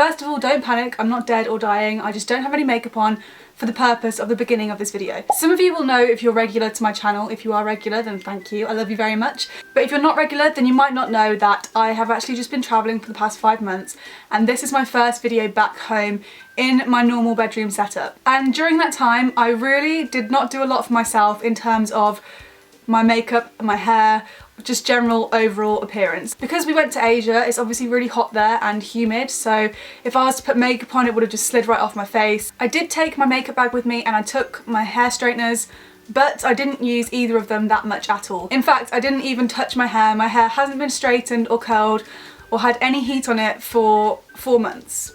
First of all, don't panic, I'm not dead or dying, I just don't have any makeup on for the purpose of the beginning of this video. Some of you will know if you're regular to my channel. If you are regular, then thank you, I love you very much. But if you're not regular, then you might not know that I have actually just been travelling for the past 5 months, and this is my first video back home in my normal bedroom setup. And during that time, I really did not do a lot for myself in terms of my makeup, my hair, just general overall appearance. Because we went to Asia, it's obviously really hot there and humid, so if I was to put makeup on, it would have just slid right off my face. I did take my makeup bag with me and I took my hair straighteners, but I didn't use either of them that much at all. In fact, I didn't even touch my hair. My hair hasn't been straightened or curled or had any heat on it for 4 months.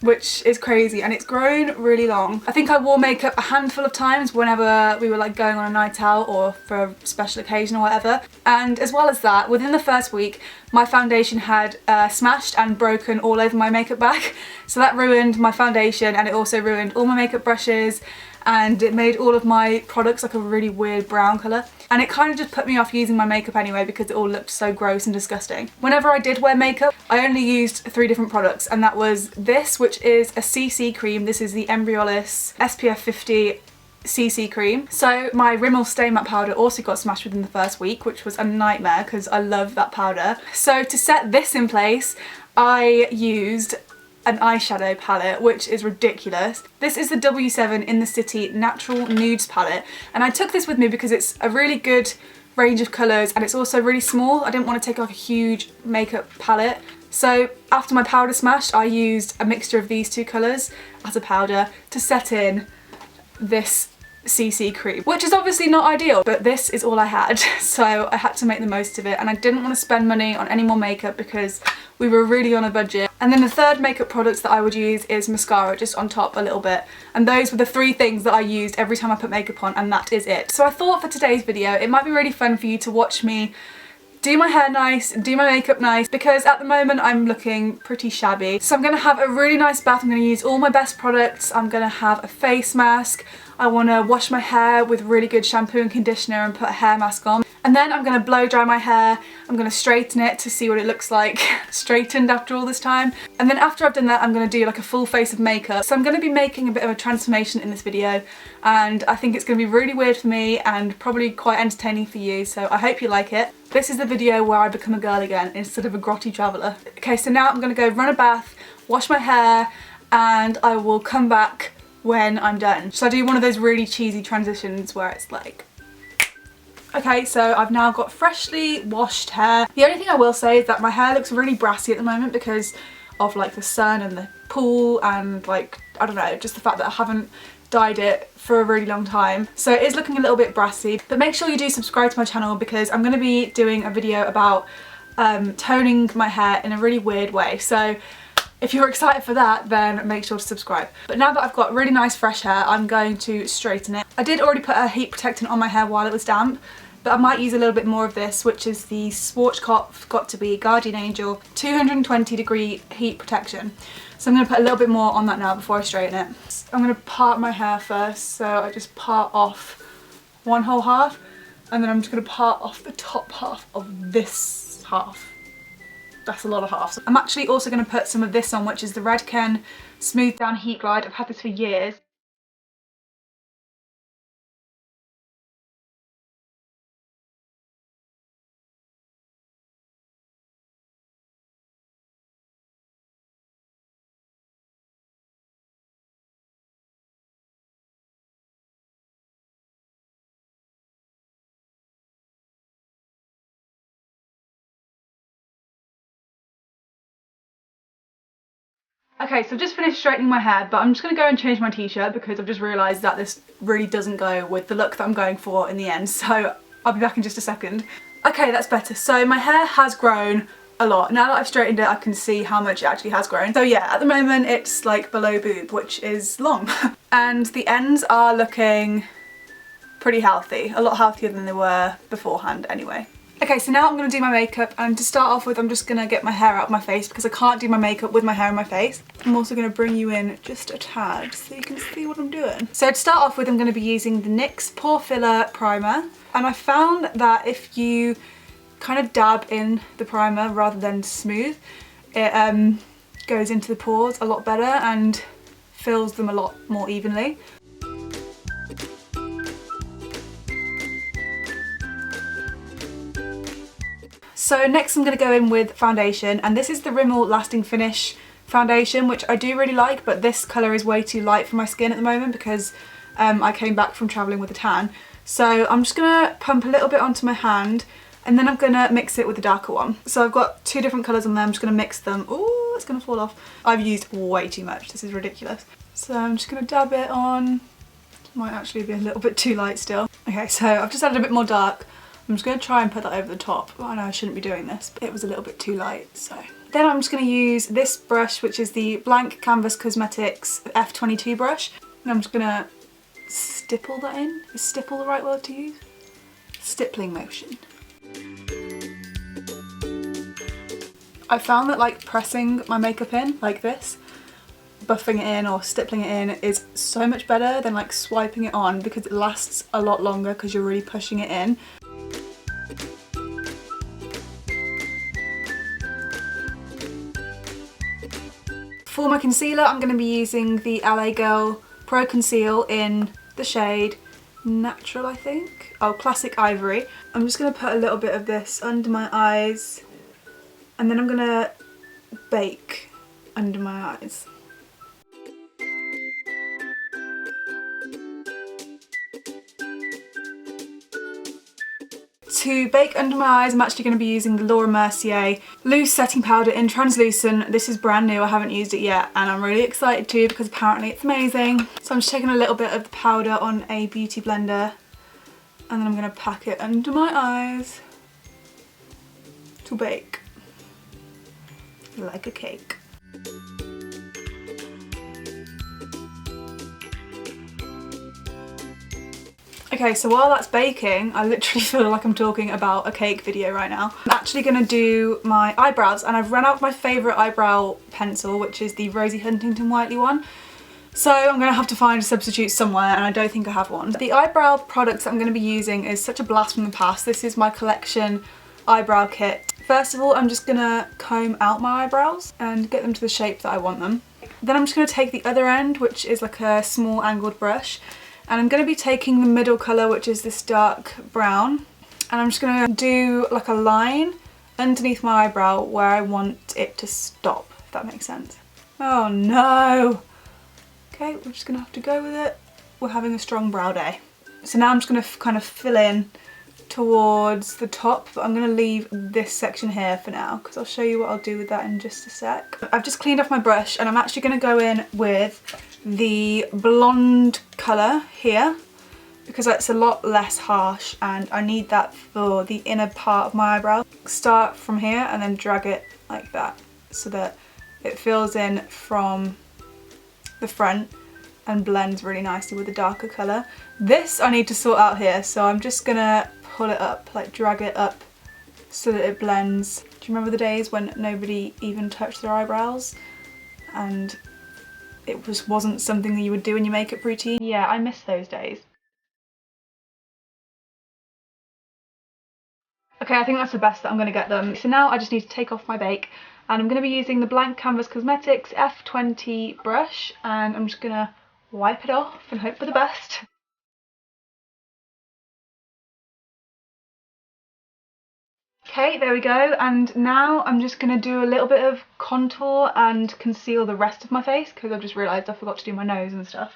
Which is crazy, and it's grown really long. I think I wore makeup a handful of times whenever we were like going on a night out or for a special occasion or whatever. And as well as that, within the first week, my foundation had smashed and broken all over my makeup bag. So that ruined my foundation, and it also ruined all my makeup brushes, and it made all of my products like a really weird brown colour. And it kind of just put me off using my makeup anyway because it all looked so gross and disgusting. Whenever I did wear makeup, I only used 3 different products, and that was this, which is a CC cream. This is the Embryolis SPF 50 CC cream. So my Rimmel Stay Matte powder also got smashed within the first week, which was a nightmare because I love that powder. So to set this in place, I used an eyeshadow palette, which is ridiculous. This is the W7 in the City Natural Nudes palette, and I took this with me because it's a really good range of colours and it's also really small. I didn't want to take like a huge makeup palette. So after my powder smashed, I used a mixture of these 2 colours as a powder to set in this CC cream, which is obviously not ideal, but this is all I had, so I had to make the most of it, and I didn't want to spend money on any more makeup because we were really on a budget. And then the third makeup products that I would use is mascara, just on top a little bit, and those were the 3 things that I used every time I put makeup on, and that is it. So I thought for today's video it might be really fun for you to watch me do my hair nice, do my makeup nice, because at the moment I'm looking pretty shabby. So I'm going to have a really nice bath. I'm going to use all my best products. I'm going to have a face mask. I want to wash my hair with really good shampoo and conditioner and put a hair mask on. And then I'm going to blow dry my hair. I'm going to straighten it to see what it looks like straightened after all this time. And then after I've done that, I'm going to do like a full face of makeup. So I'm going to be making a bit of a transformation in this video, and I think it's going to be really weird for me and probably quite entertaining for you, so I hope you like it. This is the video where I become a girl again instead of a grotty traveller. Okay, so now I'm going to go run a bath, wash my hair, and I will come back when I'm done. So I do one of those really cheesy transitions where it's like... Okay, so I've now got freshly washed hair. The only thing I will say is that my hair looks really brassy at the moment because of like the sun and the pool and like, I don't know, just the fact that I haven't dyed it for a really long time. So it is looking a little bit brassy, but make sure you do subscribe to my channel because I'm going to be doing a video about toning my hair in a really weird way. So if you're excited for that, then make sure to subscribe. But now that I've got really nice fresh hair, I'm going to straighten it. I did already put a heat protectant on my hair while it was damp, but I might use a little bit more of this, which is the Schwarzkopf Got To Be Guardian Angel 220 degree heat protection. So I'm going to put a little bit more on that now before I straighten it. I'm going to part my hair first, so I just part off one whole half, and then I'm just going to part off the top half of this half. That's a lot of halves. I'm actually also going to put some of this on, which is the Redken Smooth Down Heat Glide. I've had this for years. Okay, so I've just finished straightening my hair, but I'm just going to go and change my t-shirt because I've just realised that this really doesn't go with the look that I'm going for in the end, so I'll be back in just a second. Okay, that's better. So my hair has grown a lot. Now that I've straightened it, I can see how much it actually has grown. So yeah, at the moment it's like below boob, which is long. And the ends are looking pretty healthy, a lot healthier than they were beforehand anyway. Okay, so now I'm going to do my makeup, and to start off with I'm just going to get my hair out of my face because I can't do my makeup with my hair in my face. I'm also going to bring you in just a tad so you can see what I'm doing. So to start off with I'm going to be using the NYX Pore Filler Primer, and I found that if you kind of dab in the primer rather than smooth, it goes into the pores a lot better and fills them a lot more evenly. So next I'm going to go in with foundation, and this is the Rimmel Lasting Finish foundation, which I do really like, but this colour is way too light for my skin at the moment because I came back from travelling with a tan. So I'm just going to pump a little bit onto my hand, and then I'm going to mix it with the darker one. So I've got two different colours on there, I'm just going to mix them. Ooh, it's going to fall off. I've used way too much, this is ridiculous. So I'm just going to dab it on. Might actually be a little bit too light still. Okay, so I've just added a bit more dark. I'm just going to try and put that over the top. I know I shouldn't be doing this, but it was a little bit too light, so. Then I'm just going to use this brush, which is the Blank Canvas Cosmetics F22 brush. And I'm just going to stipple that in. Is stipple the right word to use? Stippling motion. I found that like pressing my makeup in like this, buffing it in or stippling it in, is so much better than like swiping it on because it lasts a lot longer because you're really pushing it in. For my concealer, I'm going to be using the LA Girl Pro Conceal in the shade Natural, I think. Oh, Classic Ivory. I'm just going to put a little bit of this under my eyes, and then I'm going to bake under my eyes. To bake under my eyes, I'm actually going to be using the Laura Mercier Loose Setting Powder in Translucent. This is brand new, I haven't used it yet, and I'm really excited to because apparently it's amazing. So I'm just taking a little bit of the powder on a beauty blender, and then I'm going to pack it under my eyes to bake like a cake. Okay, so while that's baking, I literally feel like I'm talking about a cake video right now. I'm actually going to do my eyebrows, and I've run out of my favourite eyebrow pencil, which is the Rosie Huntington Whiteley one. So I'm going to have to find a substitute somewhere, and I don't think I have one. The eyebrow products that I'm going to be using is such a blast from the past. This is my collection eyebrow kit. First of all, I'm just going to comb out my eyebrows and get them to the shape that I want them. Then I'm just going to take the other end, which is like a small angled brush, and I'm going to be taking the middle colour, which is this dark brown, and I'm just going to do like a line underneath my eyebrow where I want it to stop, if that makes sense. Oh no! Okay, we're just going to have to go with it. We're having a strong brow day. So now I'm just going to kind of fill in towards the top, but I'm going to leave this section here for now because I'll show you what I'll do with that in just a sec. I've just cleaned off my brush, and I'm actually going to go in with the blonde colour here because that's a lot less harsh, and I need that for the inner part of my eyebrow. Start from here and then drag it like that so that it fills in from the front and blends really nicely with the darker colour. This I need to sort out here, so I'm just gonna pull it up, like drag it up so that it blends. Do you remember the days when nobody even touched their eyebrows and it just wasn't something that you would do in your makeup routine? Yeah, I miss those days. Okay, I think that's the best that I'm going to get them. So now I just need to take off my bake, and I'm going to be using the Blank Canvas Cosmetics F20 brush, and I'm just going to wipe it off and hope for the best. Okay, there we go, and now I'm just going to do a little bit of contour and conceal the rest of my face because I've just realised I forgot to do my nose and stuff.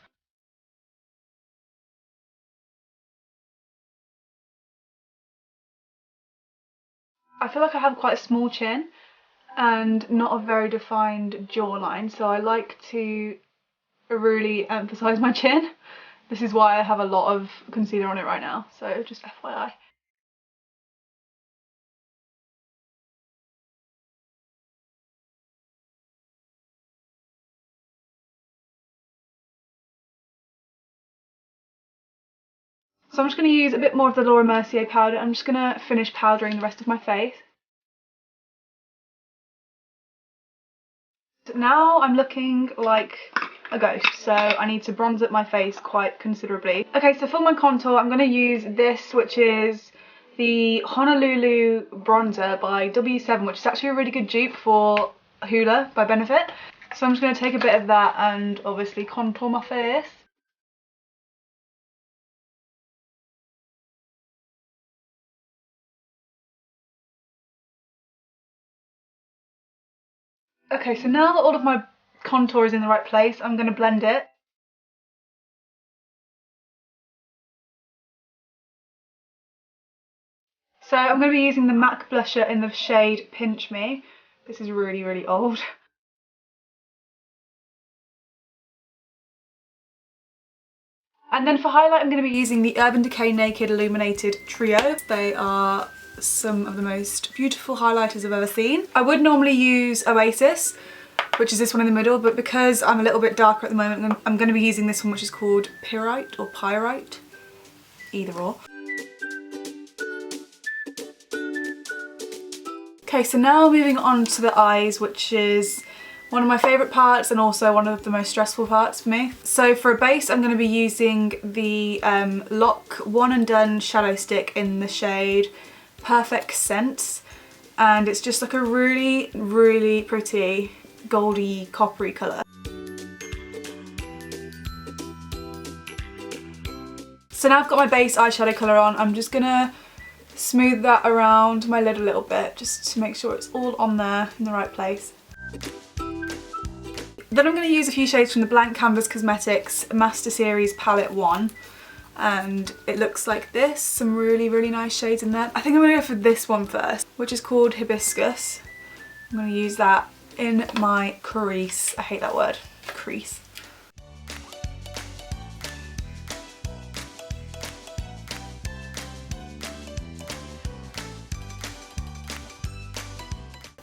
I feel like I have quite a small chin and not a very defined jawline, so I like to really emphasise my chin. This is why I have a lot of concealer on it right now, so just FYI. So I'm just going to use a bit more of the Laura Mercier powder. I'm just going to finish powdering the rest of my face. Now I'm looking like a ghost, so I need to bronze up my face quite considerably. Okay, so for my contour I'm going to use this, which is the Honolulu bronzer by W7, which is actually a really good dupe for Hoola by Benefit. So I'm just going to take a bit of that and obviously contour my face. Okay, so now that all of my contour is in the right place, I'm going to blend it. So I'm going to be using the MAC blusher in the shade Pinch Me. This is really, really old. And then for highlight, I'm going to be using the Urban Decay Naked Illuminated Trio. They are some of the most beautiful highlighters I've ever seen. I would normally use Oasis, which is this one in the middle, but because I'm a little bit darker at the moment, I'm going to be using this one, which is called Pyrite or Pyrite, either or. Okay, so now moving on to the eyes, which is one of my favourite parts and also one of the most stressful parts for me. So for a base, I'm going to be using the Lock One and Done shadow stick in the shade Perfect Sense, and it's just like a really, really pretty goldy coppery colour. So now I've got my base eyeshadow colour on, I'm just going to smooth that around my lid a little bit just to make sure it's all on there in the right place. Then I'm going to use a few shades from the Blank Canvas Cosmetics Master Series Palette 1, and it looks like this, some really, really nice shades in there. I think I'm going to go for this one first, which is called Hibiscus. I'm going to use that in my crease. I hate that word, crease.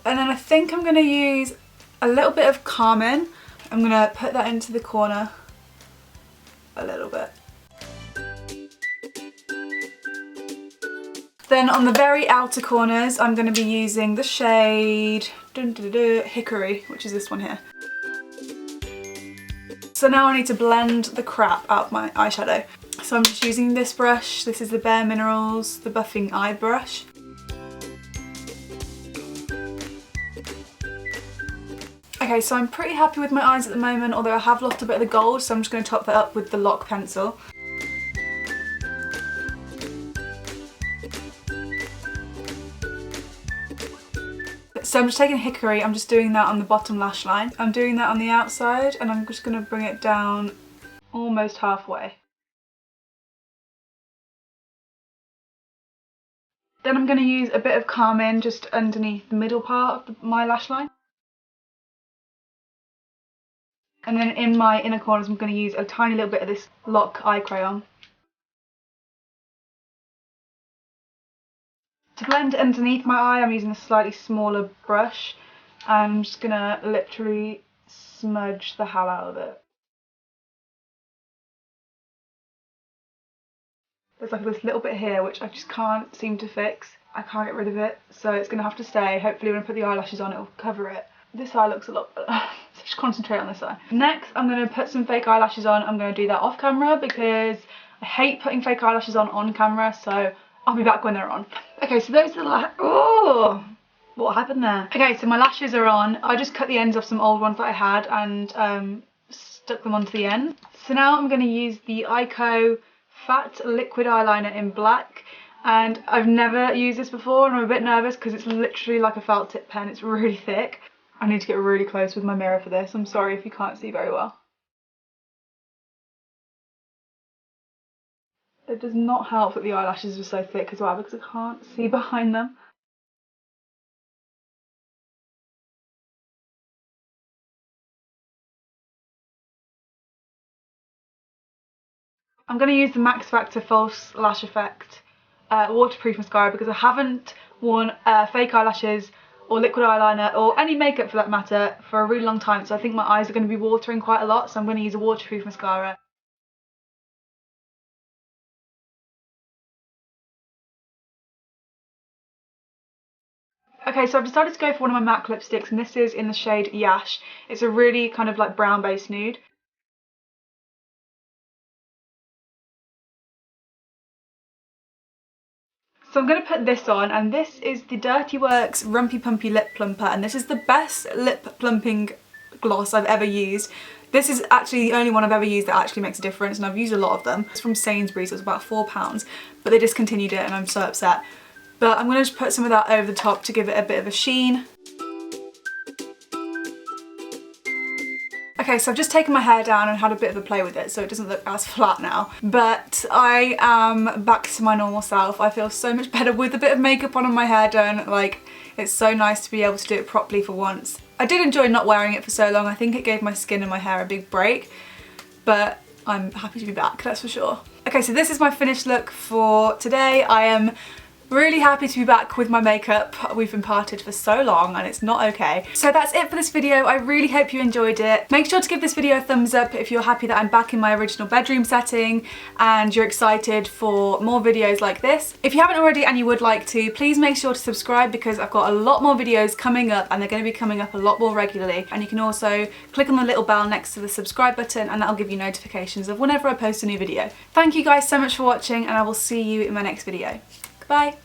And then I think I'm going to use a little bit of Carmine. I'm going to put that into the corner a little bit. Then on the very outer corners, I'm going to be using the shade Hickory, which is this one here. So now I need to blend the crap out of my eyeshadow. So I'm just using this brush. This is the Bare Minerals, the Buffing Eye Brush. Okay, so I'm pretty happy with my eyes at the moment, although I have lost a bit of the gold, so I'm just going to top that up with the Lock pencil. So I'm just taking Hickory, I'm just doing that on the bottom lash line. I'm doing that on the outside, and I'm just going to bring it down almost halfway. Then I'm going to use a bit of Carmine just underneath the middle part of my lash line. And then in my inner corners, I'm going to use a tiny little bit of this Lock eye crayon. To blend underneath my eye, I'm using a slightly smaller brush, and I'm just going to literally smudge the hell out of it. There's like this little bit here which I just can't seem to fix. I can't get rid of it, so it's going to have to stay. Hopefully when I put the eyelashes on, it'll cover it. This eye looks a lot better. So just concentrate on this eye. Next, I'm going to put some fake eyelashes on. I'm going to do that off camera because I hate putting fake eyelashes on camera, so I'll be back when they're on. Okay, so those are the oh, what happened there? Okay, so my lashes are on. I just cut the ends off some old ones that I had and stuck them onto the end. So now I'm going to use the Ico Fat Liquid Eyeliner in black. And I've never used this before, and I'm a bit nervous because it's literally like a felt tip pen. It's really thick. I need to get really close with my mirror for this. I'm sorry if you can't see very well. It does not help that the eyelashes are so thick as well because I can't see behind them. I'm going to use the Max Factor False Lash Effect waterproof mascara because I haven't worn fake eyelashes or liquid eyeliner or any makeup for that matter for a really long time, so I think my eyes are going to be watering quite a lot, so I'm going to use a waterproof mascara. Okay, so I've decided to go for one of my MAC lipsticks, and this is in the shade Yash. It's a really kind of like brown based nude. So I'm going to put this on, and this is the Dirty Works Rumpy Pumpy Lip Plumper, and this is the best lip plumping gloss I've ever used. This is actually the only one I've ever used that actually makes a difference, and I've used a lot of them. It's from Sainsbury's, it was about £4, but they discontinued it and I'm so upset. But I'm going to just put some of that over the top to give it a bit of a sheen. Okay, so I've just taken my hair down and had a bit of a play with it so it doesn't look as flat now. But I am back to my normal self. I feel so much better with a bit of makeup on and my hair done. Like, it's so nice to be able to do it properly for once. I did enjoy not wearing it for so long. I think it gave my skin and my hair a big break. But I'm happy to be back, that's for sure. Okay, so this is my finished look for today. I am really happy to be back with my makeup. We've been parted for so long and it's not okay. So that's it for this video. I really hope you enjoyed it. Make sure to give this video a thumbs up if you're happy that I'm back in my original bedroom setting and you're excited for more videos like this. If you haven't already and you would like to, please make sure to subscribe because I've got a lot more videos coming up and they're going to be coming up a lot more regularly. And you can also click on the little bell next to the subscribe button and that'll give you notifications of whenever I post a new video. Thank you guys so much for watching and I will see you in my next video. Bye.